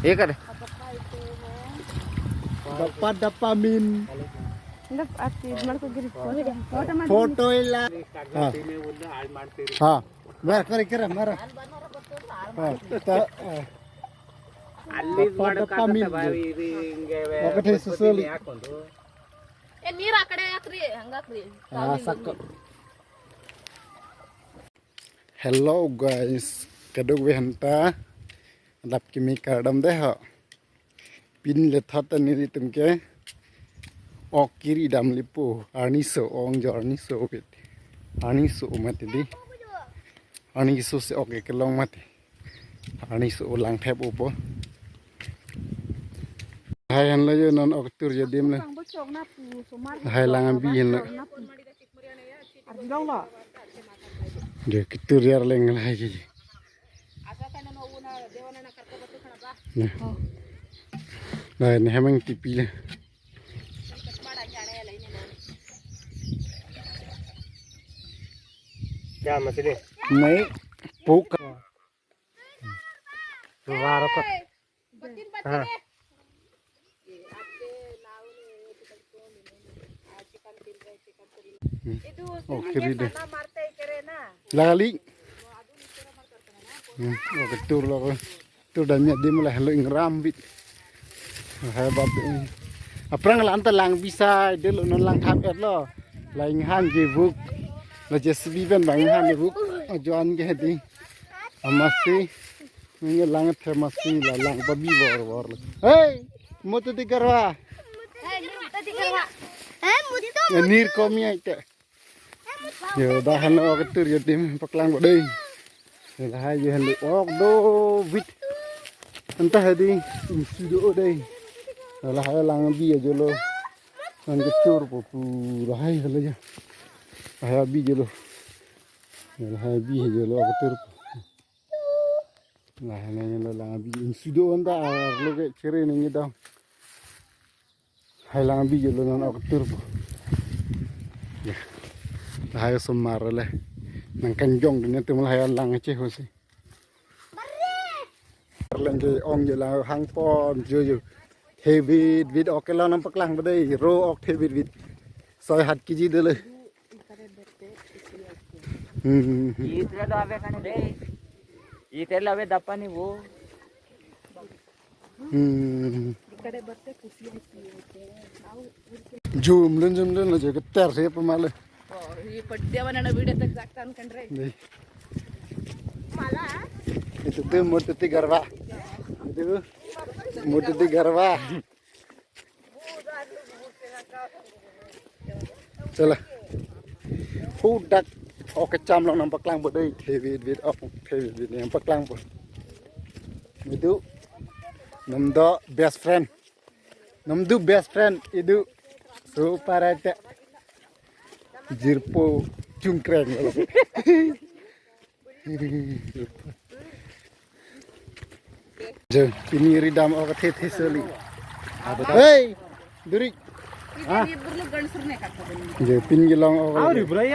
Iya kan? Dapat min. Foto ಇಲ್ಲ ಹಾ ಕರೆ ಕರೆ ಮರ ಅಲ್ಲಿ ఒకటి ಸುಸಲಿ ನೀರ್ ಆ ಕಡೆ ಹಾಕ್ರಿ ಹಂಗಾಕ್ರಿ ಸಾಕು hello guys kadug we hanta dap kimi kadam de ha pin le thata ni tumke ok kiri dam lipu ani so ong jor ni so bit ani so mati di ani so se ok kelong mati ani so lang thep upo hai han la yo non ok tur je dim le hai lang bi hen la de kitur yar leng lai ji này này mang tipi le क्या मछली नहीं पोक वारो का हां oke deh lali oke tur lo tur dan nya dim lah lo ingram bit hebat ini aprang la anta lang bisa de lo non lang thap et lo laing han ge buk lo jesbi ben bang han ge buk jon ge di amasi nge lang the masi la lang babi bor hey mutu di karwa nir komi ite yo dah han ok tur yo dim paklang bo deui la hai yo han ok do vit anta hadi studio deui la hai lang bi jo lo an ke tur po pu la hai la ya hai bi jo lo la hai bi jo lo ok tur la hai la lang bi studio anda lo ke chere ni da hai lang bi jo lo non ok tur po ya hai sumar le nang kanjong dine tumul hai lang che ho si lang ke ong je la hang pon jo heavy vid ok la nam paklang ba dei ro ok heavy vid soi hat kiji de le ఈతలో అవే కానీ రే ఈతలో అవే దప్ప నీవు zoom lên là chỉ cái tẹt thế mà le ಈ ಪಡ್ದೇವನ video ತೆಗ್ದಾಕ್ತ ಅನ್ಕೊಂಡ್ರೆ itu tuh mutiti garwa itu mutiti garwa chala hudak ok cham long nam paklang bo dei thevi vid ok thevi vid nam paklang bo itu namdo best friend namdu best friend itu so parate jirpo cungkreng je ini ridam ok the seli hey duri ಇಬ್ರು ಗಂಡಸರನ್ನೇ ಕರ್ಕೊಂಡು je pin gilong ok ಅವ್ರಿ ಬ್ರಯ್ಯ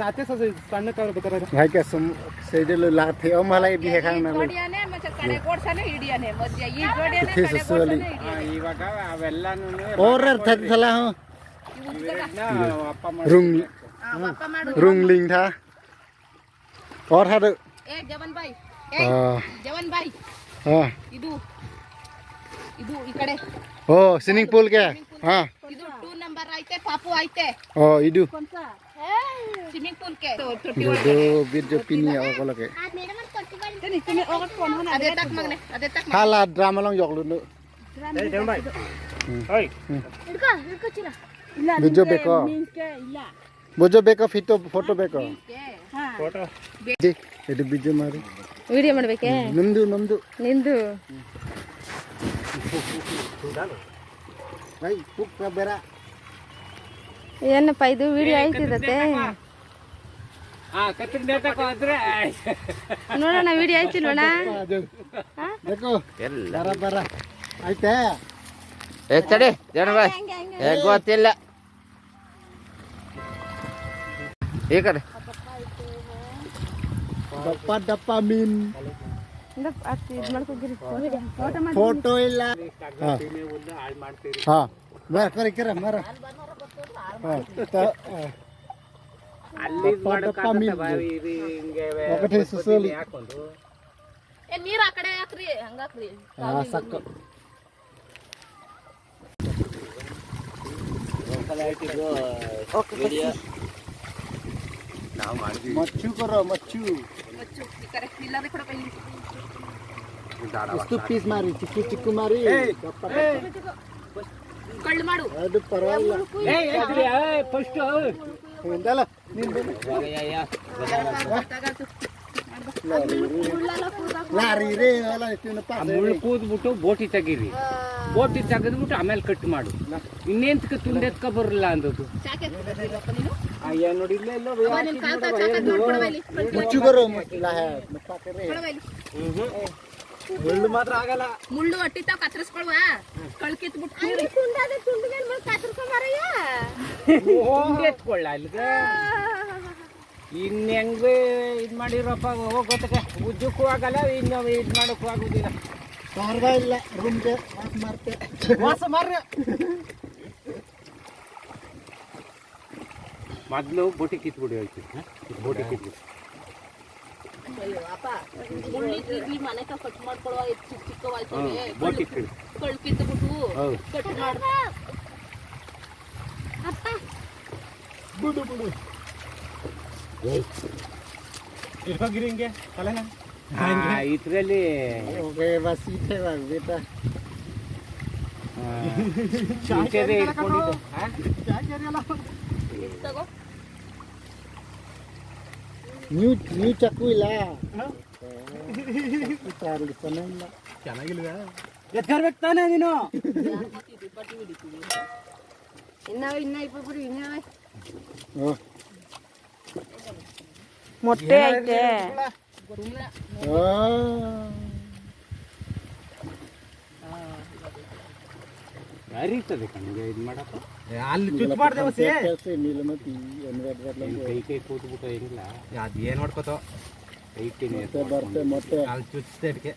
ನಾತೆ ಸಣ್ಣ ಕರ ಬತರ hai ka sum seidel la the o malai bi he khang na ಜೋಡಿಯಾನೆ ಮತ್ತೆ ಕಡೆ ಕೋಡ್ಸನೆ ಹಿಡಿಯಾನೆ ಮಧ್ಯ ಈ ಜೋಡಿಯಾನೆ the ಕಡೆ seli ಇವಾಗ ಅವೆಲ್ಲನೂ or thad thala ho ಅಪ್ಪ rung ಅಪ್ಪ ಮಾಡು rung ling tha or had ಏ ಜವನ್ ಬಾಯ್ ಏ ಜವನ್ ಬಾಯ್ ಇದು ಇದು ಈ ಕಡೆ oh swimming pool ke ha ಇದು 2 ನಂಬರ್ ಐತೆ ಪಾಪು ಐತೆ oh idu swimming pool K do bit jo pini ok la ke ಅದೇ ತಕ್ ಮಗನೆ ಅದೇ ತಕ್ hala drama long yok lu ಏ ದೇವ್ ಬಾಯ್ ಓಯ್ bojo beko bojo beko photo beko photo ji itu bijo mari video ಮಾಡ್ಬೇಕೆ ನಂದು ನಿಂದು hai puk bera ಏನಪ್ಪ ಇದು ವಿಡಿಯೋ ಆಯ್ತಿದತ್ತೆ ಹಾ ಕತ್ತಿನ ನೇತಕ ಹೋದ್ರೆ ನೋಡೋಣ ವಿಡಿಯೋ ಆಯ್ತಿಲ್ವಣ देखो bara aite ಏ ತಡಿ ಜನ ಬಾಯ್ ಏ ಗೊತ್ತಿಲ್ಲ ಈ ಕಡೆ dapat min ಫೋಟೋ ಇಲ್ಲ ಹಾ ಬರ ಕರ ಮರ ಅಲ್ಲಿ ఒకటి సుసోలి ನೀರ್ ಆ ಕಡೆ ಹಾಕ್ರಿ ಹಂಗಾಕ್ರಿ ಸಾಕು ನಾವು ಮಾಡಿದ್ವಿ ಮಚ್ಚು ಕರೋ ಮಚ್ಚು ಮಚ್ಚು ಈ ಕಡೆ ಇಲ್ಲಾದ್ರೆ ಕೂಡ ಕೈ ಎಷ್ಟು ಪೀಸ್ ಮಾರಿ ಚಿಕ್ಕು ಚಿಕ್ಕು ಮಾರಿ ಕಳ್ಳು ಮಾಡು ಅದು ಪರವಾಗಿಲ್ಲ ಫಸ್ಟ್ ಹಿಂದಲ್ಲ ಲಾರಿ ರೇ ಅಲ್ಲ ಮುಳ್ಳು ಕೂದ್ಬಿಟ್ಟು ಬೋಟಿ ತೆಗೀರಿ ಬೋಟಿ ತೆಗೆದ್ಬಿಟ್ಟು ಆಮೇಲೆ ಕಟ್ ಮಾಡು ಇನ್ನೇಂತಕ್ಕೆ ತುಂಡೆತ್ಕ ಬರಲ್ಲ ಅಂದದ್ದು ಅಯ್ಯ ನೋಡಿ ಇಲ್ಲೇ ಮುಚ್ಚು ಕರೋ ಮುಳ್ಳು ಮಾತ್ರ ಆಗಲ್ಲ ಮುಳ್ಳು ಅಟ್ಟಿತಾವ್ ಕತ್ತರಿಸ್ಕೊಳ್ವ ಕಳ್ಕಿತ್ಬಿಟ್ಟು ಎತ್ಕೊಳ್ಳ ಅಲ್ಲಿಗೆ ಇನ್ನು ಹೆಂಗ ಇದು ಮಾಡಿರಪ್ಪ ಹೋಗೋತಕ್ಕೆ ಉಜ್ಜಕ್ಕೂ ಆಗಲ್ಲ ಇನ್ನು ಇದು ಮಾಡೋಕ್ಕೂ ಆಗುದಿಲ್ಲ ಪರವಾಗಿಲ್ಲ ರೂಮ್ಗೆ ಮಾರ್ತೆ ವಾಸ ಮಾರ್ರೆ ಮೊದಲು ಬೋಟಿ ಕಿತ್ಬಿಡಿ ಹೇಳ್ತೀನಿ ಬೋಟಿ ಕಿತ್ಬಿಡಿ ಮನೆ ಕಟ್ ಮಾಡ್ಕೊಳುವ ಚಿಕ್ಕವಾಯ್ತವೆ ಬೋಟಿ ಕಿಡಿ ಕಳ್ ಕಿತ್ಬಿಟ್ಟು ಕಟ್ ಮಾಡ ಬಿಡು ಬಿಡು ಇರ್ಕೋಗಿರಿ ಹಿಂಗೆ ತಲೆನ ಇದರಲ್ಲಿ ಬಸ್ ಬೇಟ ಇಟ್ಕೊಂಡಿದ್ದು ತಗೋ ನೀವು ಚಕ್ಕು ಇಲ್ಲ ಚೆನ್ನಾಗಿಲ್ಲ ಚೆನ್ನಾಗಿಲ್ವ ಎತ್ಕರ್ಬೇಕು ತಾನೇ ನೀನು ಇನ್ನ ಇಬ್ಬರು ಇನ್ನ ಮೊಟ್ಟೆ ಐತೆ ಅರಿತದೆ ಕಣ್ಗೆ ಇದು ಮಾಡಪ್ಪ ಅಲ್ಲಿ ಕೈ ಕೈ ಕೂತ್ಬಿಟ್ಟು ಹೆಂಗಿಲ್ಲ ಅದು ಏನು ಮಾಡ್ಕೋತ ಕೈ ಕೈ ಬರ್ತೆ ಮೊಟ್ಟೆ ಅಲ್ಲಿ ಚುಚ್ಚತೆ ಅದಕ್ಕೆ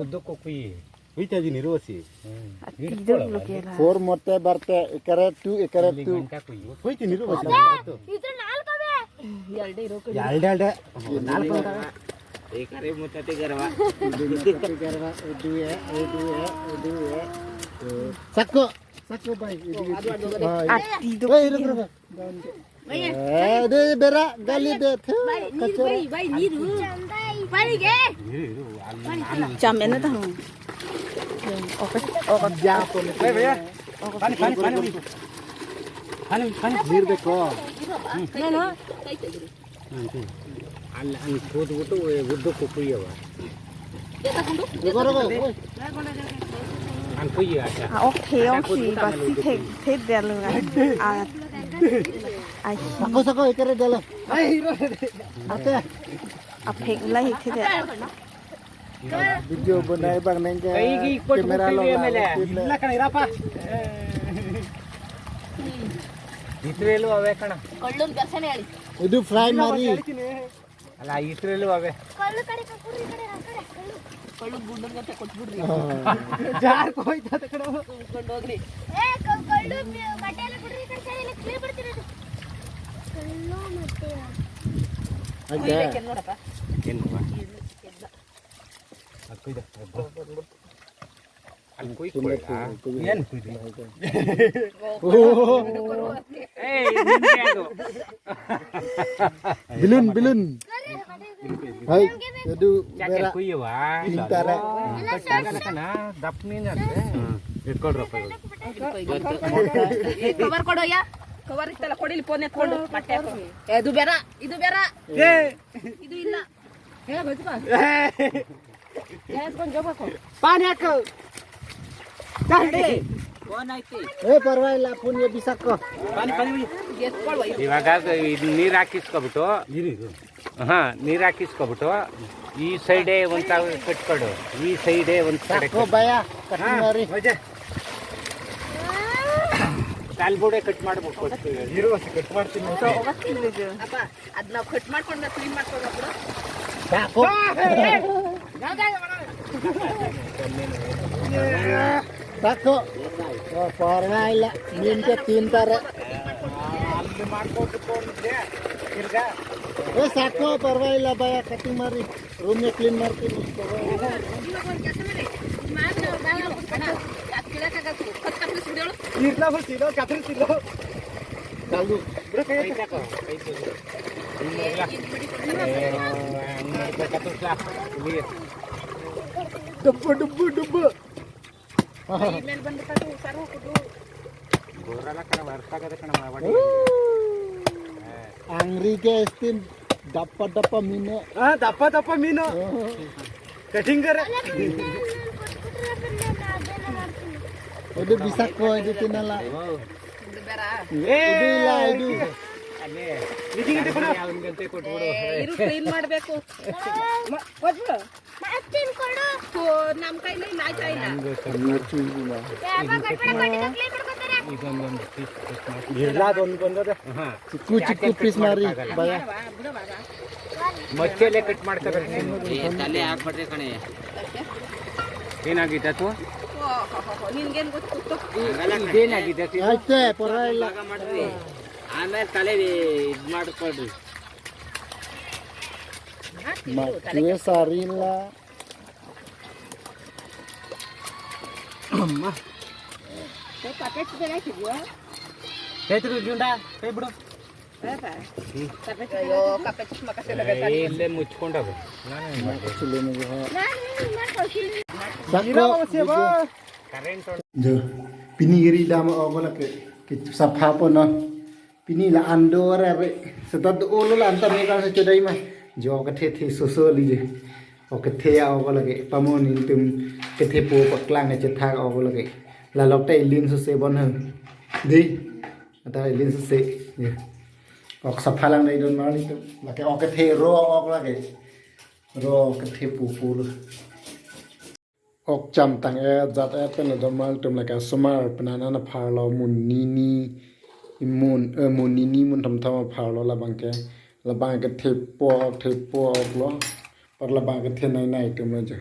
ಉದ್ದಕ್ಕೂ ಕುಯ್ಯಿ ಕುಯ್ತಾ ಇದೀನಿ ಇರುವಸಿ 4 ಮೊಟ್ಟೆ ಬರ್ತೆ ಎಕರೆ 2 ಎಕರೆ 2 ಕುಯ್ತೀನಿ ಇರುವಸಿ ಎಕರೆ ಮುತ್ತತಿ ಗರ್ವ ಸಾಕು ಸಾಕು ಬಾಯ್ ಬೇರ ಗಾಲಿ ಚಾಮೇನ ತ ನೀರ್ ಬೇಕು ಅಲ್ಲಿ ಹಂಗೆ ಕೂತ್ಬಿಟ್ಟು ಉದ್ದಕ್ಕೂ ಕುಯ್ಯವ ಹಂಗೆ ಕುಯ್ಯಿ ಆಟ ಓಕೆ ಬಸ್ಸಿ ತೆಗ್ದಲ್ಲ ಸಾಕು ಸಾಕು ಎಕರೆ ಡಲ ಮತ್ತೆ ಅಪ್ಪೆಲ್ಲ ಹಿಟ್ಟಿದೆ ವಿಡಿಯೋ बनाए बनेंगे ಕೈಗೆ कैमरा ಆಮೇಲೆ ಇಲ್ಲ ಕಣ ಇರಪ್ಪ ಇದ್ರಲ್ಲೂ ಅವೇ ಕಣ ಕಳ್ಳನ್ ಕೆಲಸನೇ ಹೇಳಿ ಇದು ಫ್ರೈ ಮಾಡಿ ಅಲ್ಲ ಇದ್ರಲ್ಲೂ ಅವೇ ಕಳ್ಳು ಗುಂಡನ್ ಗಂಟೆ ಕೊಟ್ಬಿಡ್ರಿ ಜಾರ್ ಹೋಯ್ತದ ಕಡೆ ಕೊಂಡು ಹೋಗ್ರಿ ನೋಡಪ್ಪ ಏನು ಅದು ಕುಯ್ದ ಅಲ್ಲಿ ಕುಯ್ಕೊಳ್ಳ ಏನು ಕುಯ್ದು ಬಿಲೂನ್ ಬಿಲೂನ್ ಹೈ ಇದು ಬೇರೆ ಕುಯ್ಯವ ತಿಂತಾರೆ ದಪ್ಪ ಮೀನು ಅಂದ್ರೆ ಇಟ್ಕೊಳ್ರಪ್ಪ ಕವರ್ ಕೊಡೋಯ್ಯ ಕವರ್ ಇತ್ತಲ್ಲ ಕೊಡಿಲಿ ಫೋನ್ ಎತ್ಕೊಂಡು ಬಟ್ಟೆ ಇದು ಬೇಡ ಇದು ಬೇಡ ಇದು ಇಲ್ಲ ಪಾನಿ ಹಾಕು ಏ ಪರವಾಗಿಲ್ಲ ಫೋನ್ ಬಿಸಾಕೋ ಎತ್ಕೊಳ್ವ ಇವಾಗ ನೀರು ಹಾಕಿಸ್ಕೊಬಿಟ್ಟು ನೀರು ಹಾಕಿಸ್ಕೊಬಿಟ್ಟು ಈ ಸೈಡೇ ಒಂದು ಕಟ್ಕೊಡು ಈ ಸೈಡೇ ಒಂದು ಸಾಕು ಭಯ ಕಟ್ ಮಾಡಿ ಕಾಲ್ಬೋಡೆ ಕಟ್ ಮಾಡ್ಬೇಕು ಇರುವ ಕಟ್ ಮಾಡ್ತೀನಿ ಅಪ್ಪ ಅದ್ ನಾವ್ ಕಟ್ ಮಾಡ್ಕೊಂಡು ಕ್ಲೀನ್ ಮಾಡ್ಕೊಂಡು ಸಾಕು ಸಾಕು ಪರವಾಗಿಲ್ಲ ಮೀನ್ಗೆ ತಿಂತಾರೆ ಅಲ್ಲಿ ಮಾಡ್ಕೊಬೇಕು ಅಂತಿದ್ದೆ ತಿರ್ಗಾ ಏ ಸಾಕು ಪರವಾಗಿಲ್ಲ ಭಯ ಕಟಿಂಗ್ ಮಾಡಿ ರೂಮ್ನ ಕ್ಲೀನ್ ಮಾಡ್ತೀನಿ ಇವಾಗ ಒಂದ್ ಕೆಲಸ ಮಾಡಿ ಇರ್ಲ ಬರ್ತಿಲ್ಲ ಕತ್ರಿಸಿಲ್ಲ ಕಾಲು ಕೈ ತಗೋ, ಕೈ ತಗೋ. ಡುಬ್ಬು ಡುಬ್ಬು ಡುಬ್ಬು ಮೇಲೆ ಬಂದು ಸರ್ ಹೋಗುದು ಗೋರಲ್ಲ ಕಣ ಅರ್ಥ ಆಗದ ಕಣ ಅಂಗ್ರಿಗೆ ಎಸ್ತೀನಿ ದಪ್ಪ ದಪ್ಪ ಮೀನು ದಪ್ಪ ದಪ್ಪ ಮೀನು ಕಟಿಂಗರ್ ಇದು ಬಿಸಾಕು ಇದು ತಿನ್ನಲ್ಲ ಇದು ಬೇಡ ಇದು ಇಲ್ಲ ಇದು ಅವನಿಗಂತೆ ಕೊಟ್ಬಿಡು ಇರು ಕ್ಲೀನ್ ಮಾಡ್ಬೇಕು ಕೊಟ್ಬಿಡು ನಮ್ ಕೈಲಿ ಇಲ್ಲ ಆಯ್ತಾ ಇಲ್ಲ ಇದೊಂದೊಂದು ಪೀಸ್ ಕಟ್ ಮಾಡಿ ಇಲ್ಲ ಅದೊಂದು ಬಂದದ ಚಿಕ್ಕು ಚಿಕ್ಕು ಪೀಸ್ ಮಾರಿ ಭಯ ಬಿಡವಾಗ ಮಚ್ಚಲ್ಲೇ ಕಟ್ ಮಾಡ್ಕೋಬೇಕು ತಲೆ ಹಾಕ್ಬಿಡ್ರಿ ಕಣೆ ಏನಾಗಿದೆ ಅಥವಾ ನಿನ್ಗೇನ್ ಗೊತ್ತು ಇದೇನಾಗಿದೆ ಆಯ್ತೆ ಪರವಾಗಿಲ್ಲ ಮಾಡ್ರಿ ಆಮೇಲೆ ತಲೆ ಇದ್ ಮಾಡ್ಕೊಳ್ರಿ ಮತ್ತೆ ಸಾರಿ ಇಲ್ಲ ಹೇಳ್ತಿರು ಜುಂಡ ಕೈ ಬಿಡು ಅಯ್ಯೋ ಕಪ್ಪೆ ಚುಷ್ಮ ಇಲ್ಲೇ ಮುಚ್ಕೊಂಡಾಗ current giờ pinigiri dama ogola ke sapha pono pini la andora re setat olo la antar ne ka se chodai ma jo ka the so li je o ke the ya ogola ke pamon in tum ke the po paklang ne chetha ogola ke la lok tai lin so se bon hơn đi ta lin so se ok sapha lang dai don ma li tum la ke o ke the ro ogola ke ro ke the pu lu ok cham tang e zat e pen do mal tum la ka sumar panana na phar lo mun ni ni imun mun ni ni mun tham tham phar lo la bang ke la bang ke the po ok lo par la bang ke the nai nai tum la ja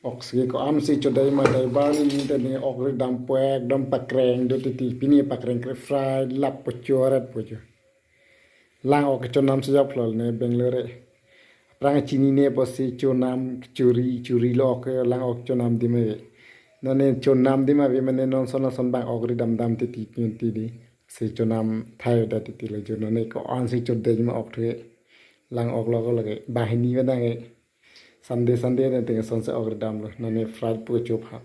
ok si ko am si chodai ma dai ba ni te ni ok ri dam po ek dam pakreng do ti pini pakreng kre fry lap po chorat po jo lang ok chonam se jap lo ne benglore rang chini ne posi chonam churi lok lang ok chonam di me no ne chonam di ma vi mane non son bang ok ri dam ti nyun ti di se chonam thai da ti le jo no ne ko an si chod de ma ok the lang ok lo ko lage ba ni wa da nge sunday ne te son se ok ri dam lo no ne fried po chop ha